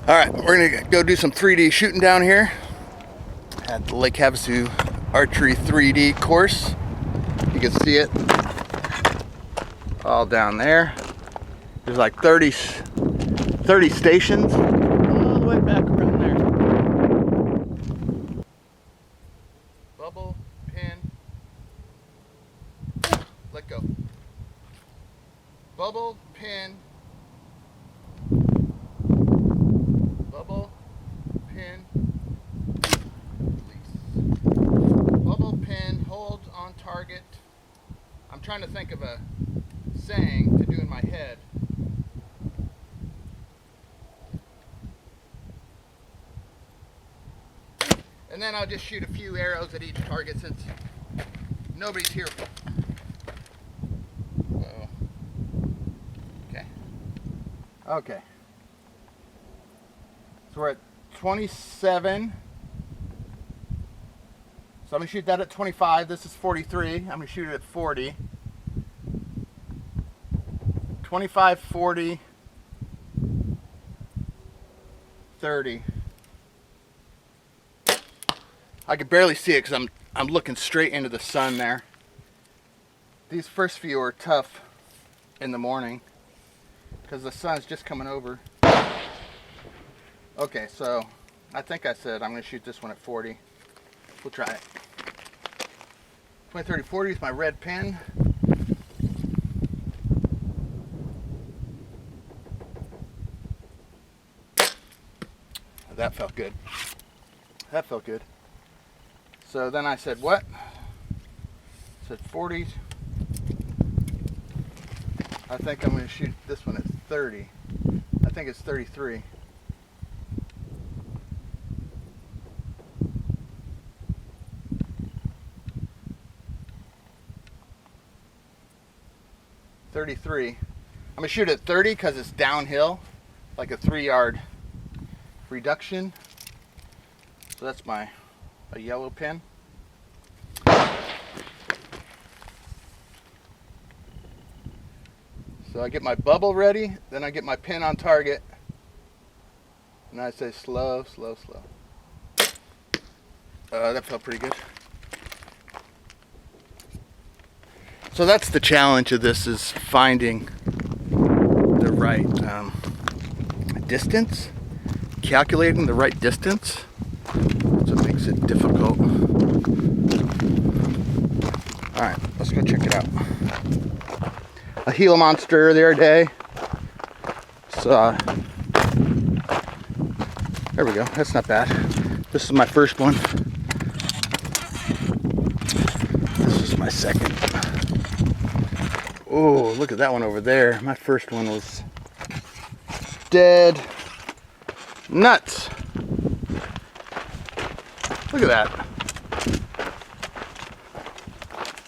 All right, we're gonna go do some 3D shooting down here at the Lake Havasu Archery 3D course. You can see it all down there. There's like 30 stations all the way back around there. Bubble, pin, let go. Bubble, pin, bubble, pin, release. Bubble, pin, hold on target. I'm trying to think of a saying to do in my head. And then I'll just shoot a few arrows at each target since nobody's here. Uh-oh. Okay. Okay. So we're at 27. So I'm going to shoot that at 25. This is 43. I'm going to shoot it at 40. 25, 40, 30. I could barely see it because I'm looking straight into the sun there. These first few are tough in the morning because the sun's just coming over. Okay, so I think I said I'm going to shoot this one at 40. We'll try it. 20, 30, 40 is my red pin. That felt good. That felt good. So then I said, what? I said 40s. I think I'm going to shoot this one at 30. I think it's 33. I'm gonna shoot at 30 because it's downhill, like a 3-yard reduction. So that's a yellow pin. So I get my bubble ready, then I get my pin on target, and I say slow, slow, slow. That felt pretty good. So that's the challenge of this, is finding the right distance, calculating the right distance. So it makes it difficult. All right, let's go check it out. A Gila monster the other day. So there we go. That's not bad. This is my first one. This is my second. Oh, look at that one over there. My first one was dead nuts. Look at that.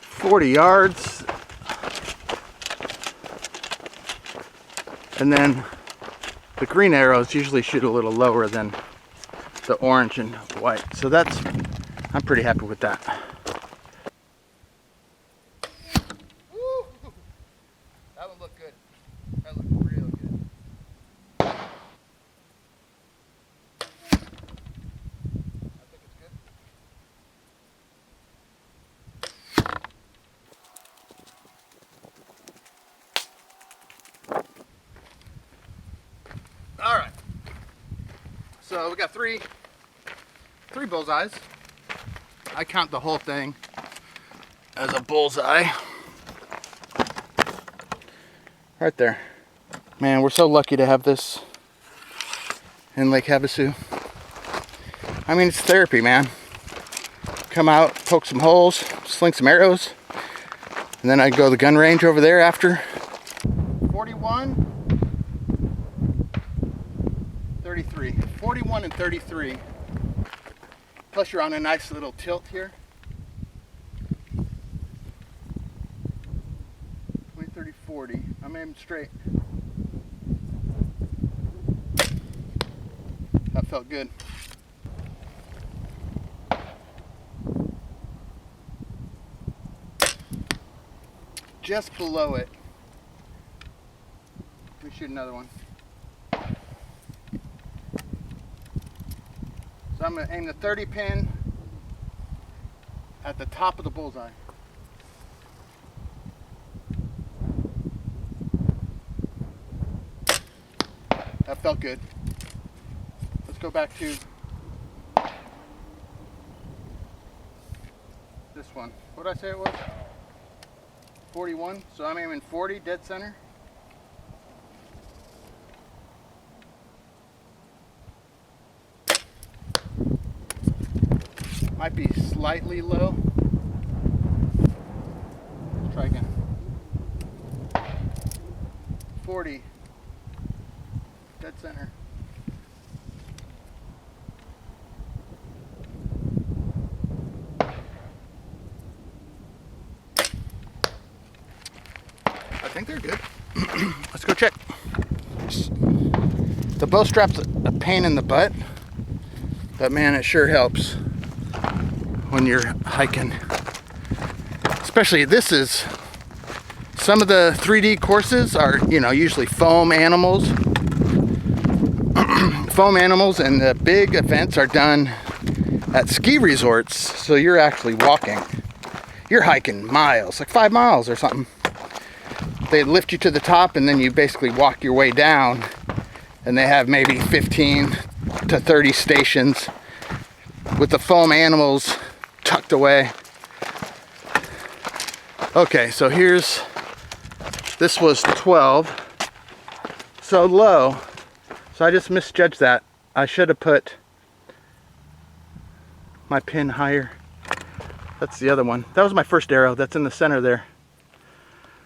40 yards. And then the green arrows usually shoot a little lower than the orange and white. So I'm pretty happy with that. That one looked good. That looked real good. I think it's good. All right. So we got three bullseyes. I count the whole thing as a bullseye. Right there. Man, we're so lucky to have this in Lake Havasu. I mean, it's therapy, man. Come out, poke some holes, sling some arrows, and then I go to the gun range over there after. 41, 33. 41 and 33. Plus you're on a nice little tilt here. 20, 30, 40. I'm aiming straight. That felt good. Just below it. Let me shoot another one. So I'm going to aim the 30 pin at the top of the bullseye. That felt good. Let's go back to this one. What did I say it was? 41. So I'm aiming 40 dead center. Might be slightly low. Let's try again. 40 dead center. I think they're good. Let's go check. The bow strap's a pain in the butt, but man, it sure helps when you're hiking. Especially this is, some of the 3D courses are, you know, usually foam animals. Foam animals, and the big events are done at ski resorts, so you're actually walking. You're hiking miles, like 5 miles or something. They lift you to the top and then you basically walk your way down, and they have maybe 15 to 30 stations with the foam animals tucked away. Okay, so this was 12, so low. So I just misjudged that. I should have put my pin higher. That's the other one. That was my first arrow. That's in the center there.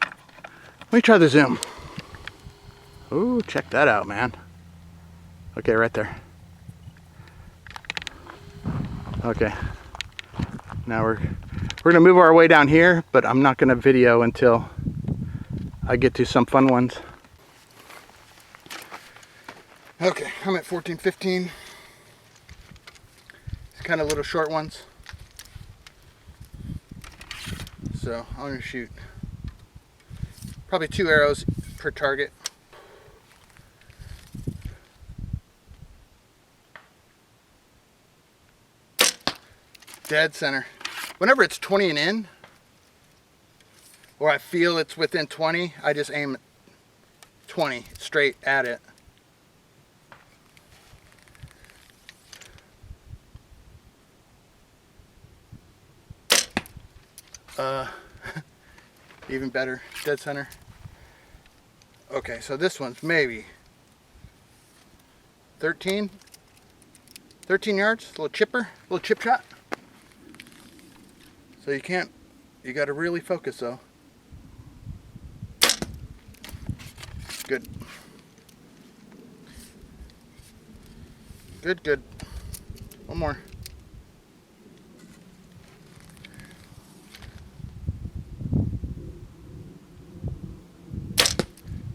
Let me try the zoom. Ooh, check that out, man. Okay, right there. Okay. Now we're gonna move our way down here, but I'm not gonna video until I get to some fun ones. Okay, I'm at 14, 15. It's kind of little short ones. So I'm gonna shoot probably 2 arrows per target. Dead center. Whenever it's 20 and in, or I feel it's within 20, I just aim 20 straight at it. Even better, dead center. Okay, so this one's maybe 13 yards, a little chipper, a little chip shot. So you gotta really focus though. Good. Good, good. One more.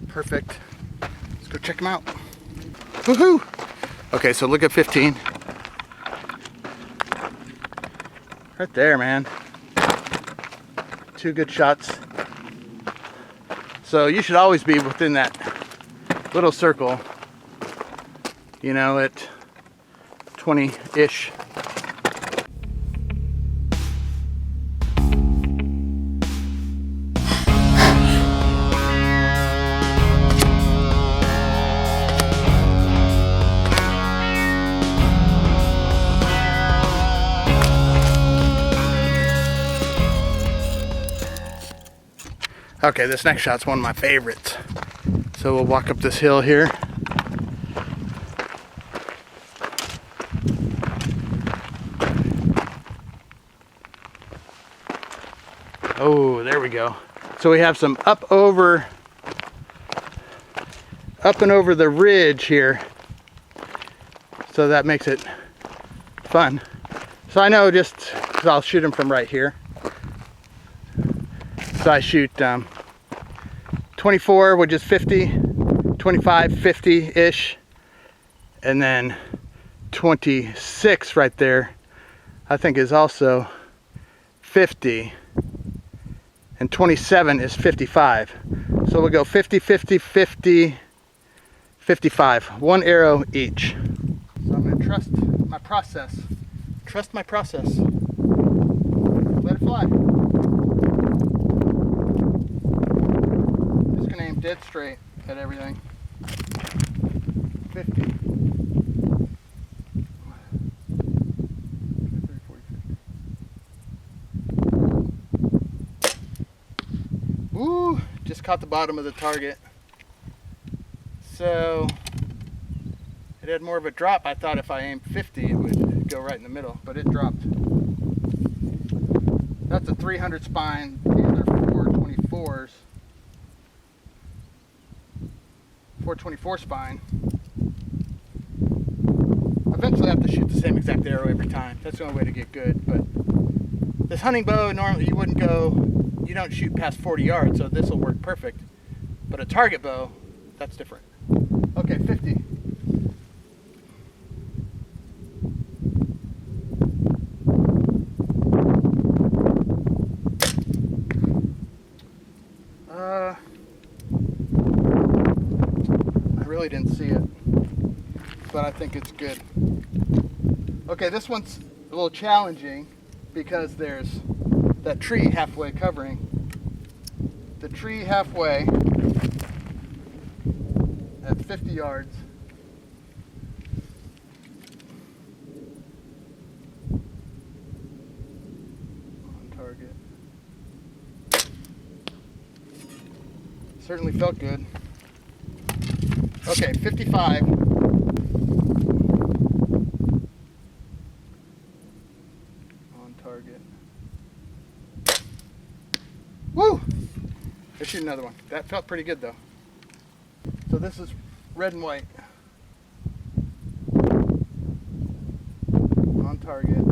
Perfect. Let's go check them out. Woohoo! Okay, so look at 15. Right there, man. 2 good shots. So you should always be within that little circle, you know, at 20-ish. Okay, this next shot's one of my favorites. So we'll walk up this hill here. Oh, there we go. So we have some up and over the ridge here. So that makes it fun. So I know just, 'cause I'll shoot them from right here. So I shoot 24, which is 50, 25, 50-ish, and then 26 right there, I think is also 50, and 27 is 55. So we'll go 50, 50, 50, 55, 1 arrow each. So I'm gonna trust my process. Trust my process. Let it fly. Just gonna aim dead straight at everything. 50. 30, 40, 50. Ooh, just caught the bottom of the target. So it had more of a drop. I thought if I aimed 50 it would go right in the middle, but it dropped. That's a 300 spine. These are 424s. 424 spine. Eventually I have to shoot the same exact arrow every time. That's the only way to get good. But this hunting bow, normally you wouldn't go, you don't shoot past 40 yards, so this will work perfect. But a target bow, that's different. Okay, 50. I really didn't see it, but I think it's good. Okay, this one's a little challenging because there's that tree halfway covering. The tree halfway at 50 yards. On target. Certainly felt good. Okay, 55. On target. Woo! Let's shoot another one. That felt pretty good though. So this is red and white. On target.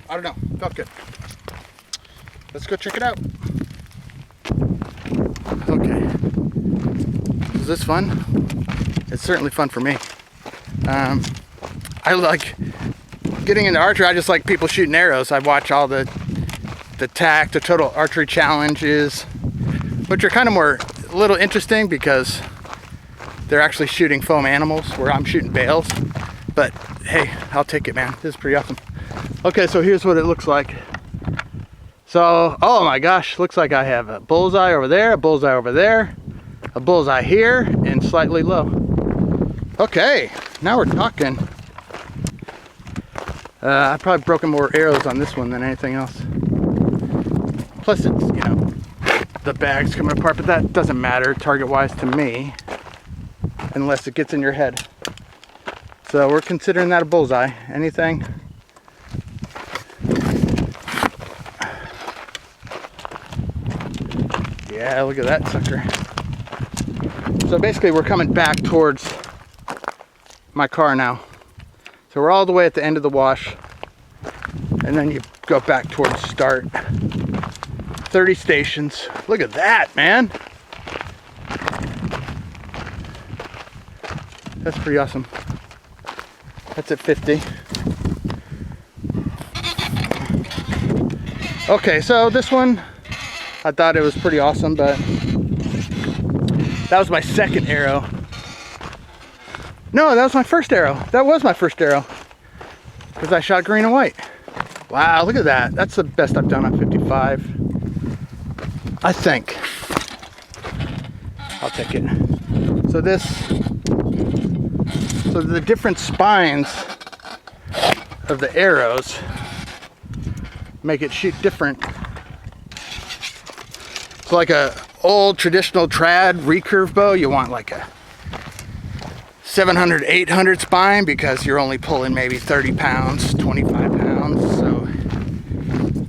I don't know, felt good. Let's go check it out. Okay. Is this fun? It's certainly fun for me. I like getting into archery. I just like people shooting arrows. I watch all the TAC, the Total Archery Challenges, which are kind of more a little interesting because they're actually shooting foam animals where I'm shooting bales. But hey, I'll take it, man. This is pretty awesome. Okay, so here's what it looks like. So, oh my gosh, looks like I have a bullseye over there, a bullseye over there, a bullseye here, and slightly low. Okay, now we're talking. I've probably broken more arrows on this one than anything else. Plus it's, you know, the bag's coming apart, but that doesn't matter target-wise to me, unless it gets in your head. So we're considering that a bullseye. Anything? Yeah, look at that sucker. So basically we're coming back towards my car now. So we're all the way at the end of the wash. And then you go back towards start. 30 stations. Look at that, man. That's pretty awesome. That's at 50. Okay, so this one, I thought it was pretty awesome, but that was my second arrow. No, that was my first arrow. That was my first arrow because I shot green and white. Wow, look at that. That's the best I've done on 55. I think. I'll take it. So the different spines of the arrows make it shoot different. So like a old traditional trad recurve bow, you want like a 700, 800 spine because you're only pulling maybe 30 pounds, 25 pounds. So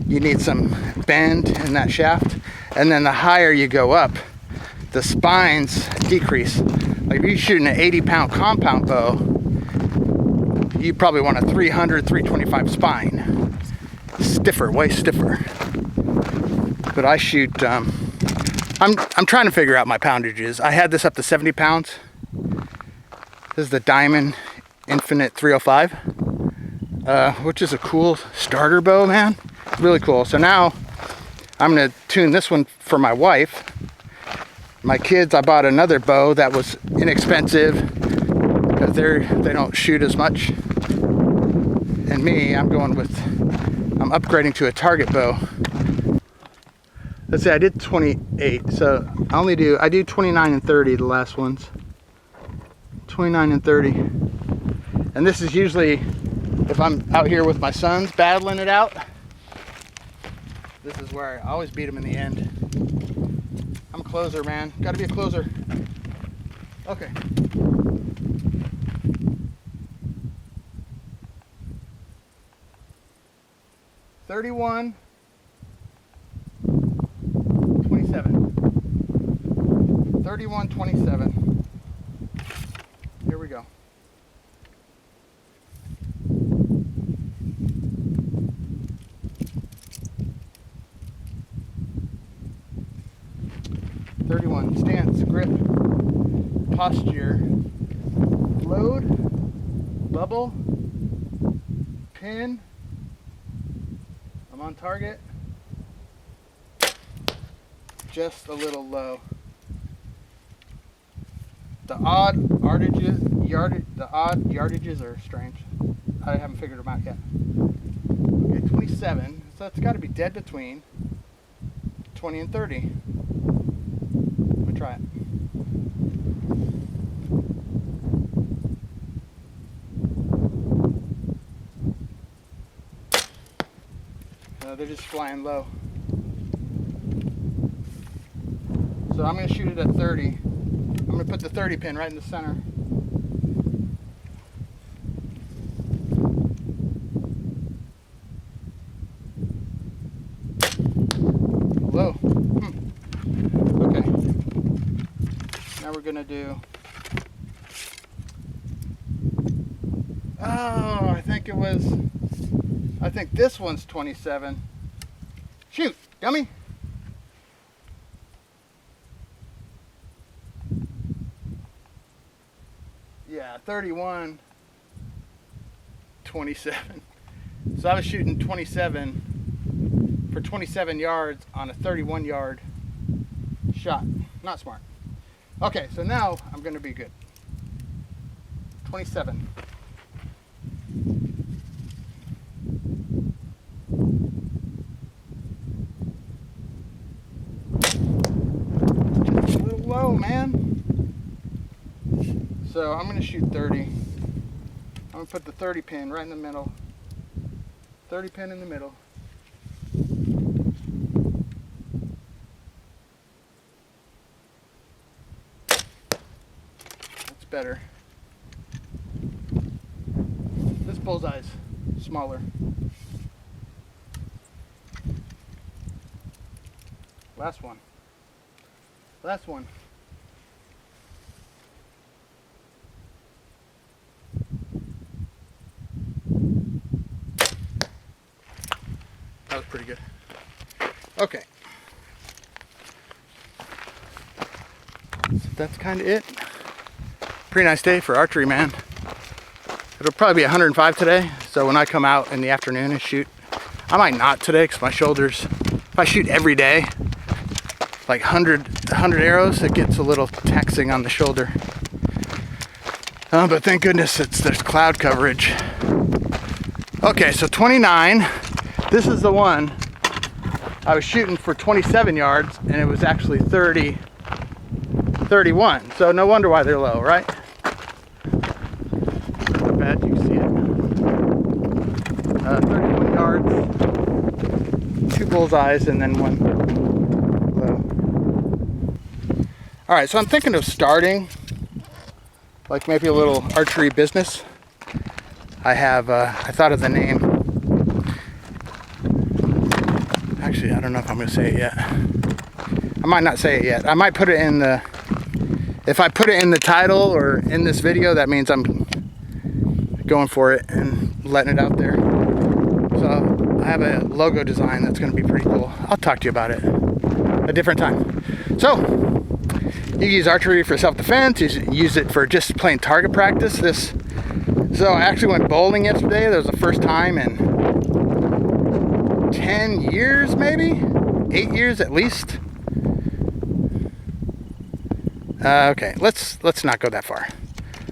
you need some bend in that shaft. And then the higher you go up, the spines decrease. Like if you're shooting an 80-pound compound bow, you probably want a 300, 325 spine. Stiffer, way stiffer. But I shoot, I'm trying to figure out my poundages. I had this up to 70 pounds. This is the Diamond Infinite 305, which is a cool starter bow, man. Really cool. So now I'm gonna tune this one for my wife. My kids, I bought another bow that was inexpensive because they don't shoot as much. And me, I'm upgrading to a target bow. Let's see, I did 28, so I do 29 and 30, the last ones. 29 and 30. And this is usually, if I'm out here with my sons battling it out, this is where I always beat them in the end. I'm a closer, man. Gotta be a closer. Okay. $31, 27. 31, 27. Here we go. Stance, grip, posture, load, bubble, pin. I'm on target. Just a little low. The odd yardages are strange. I haven't figured them out yet. Okay, 27. So it's got to be dead between 20 and 30. Let me try it. They're just flying low. So I'm going to shoot it at 30. I'm going to put the 30 pin right in the center. Low. Okay. Now we're going to do... Oh, I think this one's 27. Shoot, dummy. Yeah, 31, 27. So I was shooting 27 for 27 yards on a 31 yard shot. Not smart. Okay, so now I'm going to be good. 27. Just a little low, man. So I'm going to shoot 30. I'm going to put the 30 pin right in the middle. 30 pin in the middle. That's better. This bullseye's smaller. Last one. Last one. That was pretty good. Okay. So that's kind of it. Pretty nice day for archery, man. It'll probably be 105 today. So when I come out in the afternoon and shoot, I might not today because my shoulders, if I shoot every day, like 100 arrows, it gets a little taxing on the shoulder. But thank goodness there's cloud coverage. Okay, so 29. This is the one I was shooting for 27 yards, and it was actually 30, 31. So no wonder why they're low, right? Not bad, you can see it. 31 yards, 2 bullseyes, and then 1 low. All right, so I'm thinking of starting like maybe a little archery business. I thought of the name. Actually, I don't know if I'm going to say it yet. I might not say it yet. I might put it in the... If I put it in the title or in this video, that means I'm going for it and letting it out there. So I have a logo design that's going to be pretty cool. I'll talk to you about it a different time. So you can use archery for self-defense. You use it for just plain target practice. So I actually went bowling yesterday. That was the first time in 10 years, maybe 8 years at least. Okay, let's not go that far.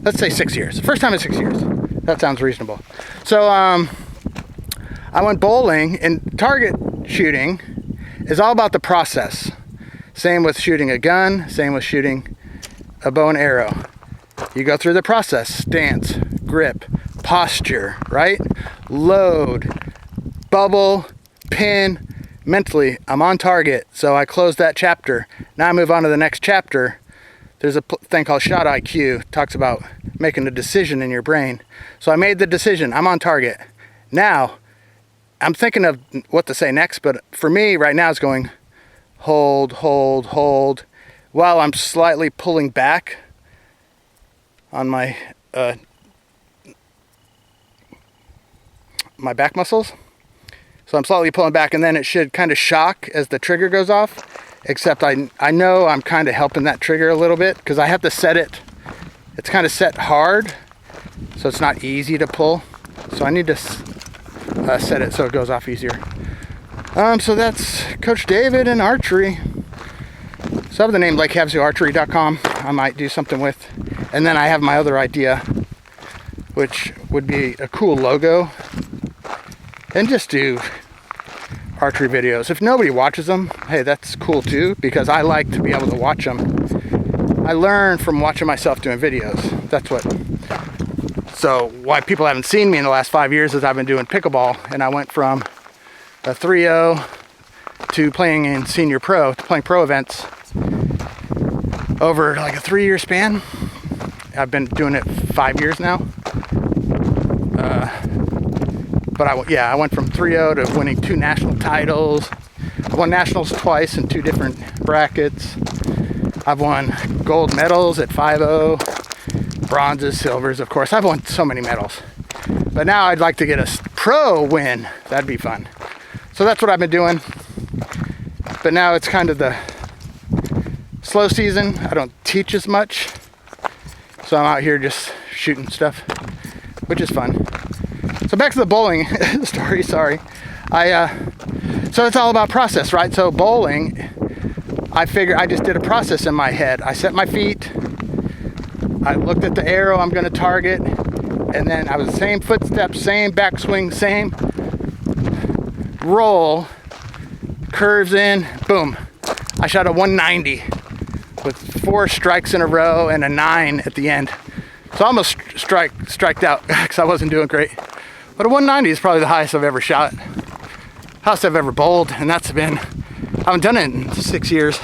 Let's say 6 years. First time in 6 years. That sounds reasonable. So I went bowling, and target shooting is all about the process. Same with shooting a gun, same with shooting a bow and arrow. You go through the process: stance, grip, posture, right? Load, bubble, pin. Mentally, I'm on target, so I close that chapter. Now I move on to the next chapter. There's a thing called shot IQ. Talks about making a decision in your brain. So I made the decision. I'm on target. Now, I'm thinking of what to say next, but for me right now it's going hold, hold, hold, while I'm slightly pulling back on my my back muscles. So I'm slightly pulling back, and then it should kind of shock as the trigger goes off. Except I know I'm kind of helping that trigger a little bit because I have to set it. It's kind of set hard, so it's not easy to pull. So I need to set it so it goes off easier. So that's Coach David and archery. So I have the name LakeHavasuArchery.com. I might do something with. And then I have my other idea, which would be a cool logo. And just do archery videos. If nobody watches them, hey, that's cool too, because I like to be able to watch them. I learn from watching myself doing videos. That's what. So why people haven't seen me in the last 5 years is I've been doing pickleball, and I went from a 3-0 to playing in senior pro, to playing pro events over like a 3-year span. I've been doing it 5 years now. But I went from 3-0 to winning 2 national titles. I won nationals twice in 2 different brackets. I've won gold medals at 5-0, bronzes, silvers, of course. I've won so many medals. But now I'd like to get a pro win. That'd be fun. So that's what I've been doing. But now it's kind of the slow season. I don't teach as much. So I'm out here just shooting stuff, which is fun. So back to the bowling story, sorry. So it's all about process, right? So bowling, I just did a process in my head. I set my feet, I looked at the arrow I'm gonna target, and then I was the same footsteps, same backswing, same roll, curves in, boom. I shot a 190 with 4 strikes in a row and a 9 at the end. So I almost striked out because I wasn't doing great. But a 190 is probably the highest I've ever shot, highest I've ever bowled, and I haven't done it in 6 years,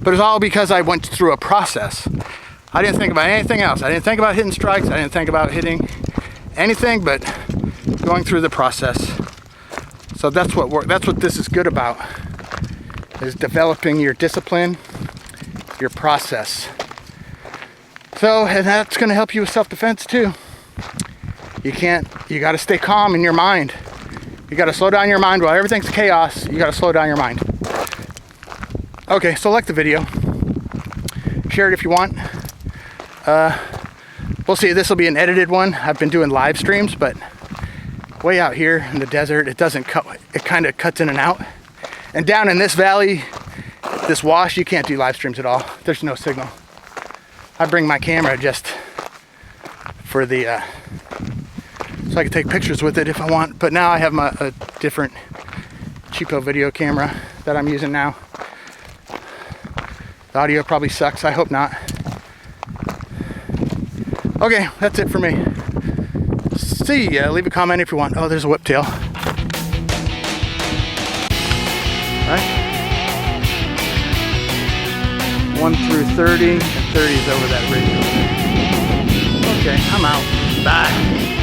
but it's all because I went through a process. I didn't think about anything else. I didn't think about hitting strikes. I didn't think about hitting anything but going through the process. So that's what this is good about, is developing your discipline, your process. So, and that's going to help you with self-defense too. You got to stay calm in your mind. You got to slow down your mind while everything's chaos. You got to slow down your mind. Okay, so like the video. Share it if you want. We'll see, this will be an edited one. I've been doing live streams, but way out here in the desert, it kind of cuts in and out. And down in this valley, this wash, you can't do live streams at all. There's no signal. I bring my camera just for the so I can take pictures with it if I want. But now I have a different cheapo video camera that I'm using now. The audio probably sucks. I hope not. Okay, that's it for me. See ya. Leave a comment if you want. Oh, there's a whiptail. Right? 1 through 30, and 30 is over that ridge over there. Okay, I'm out. Bye.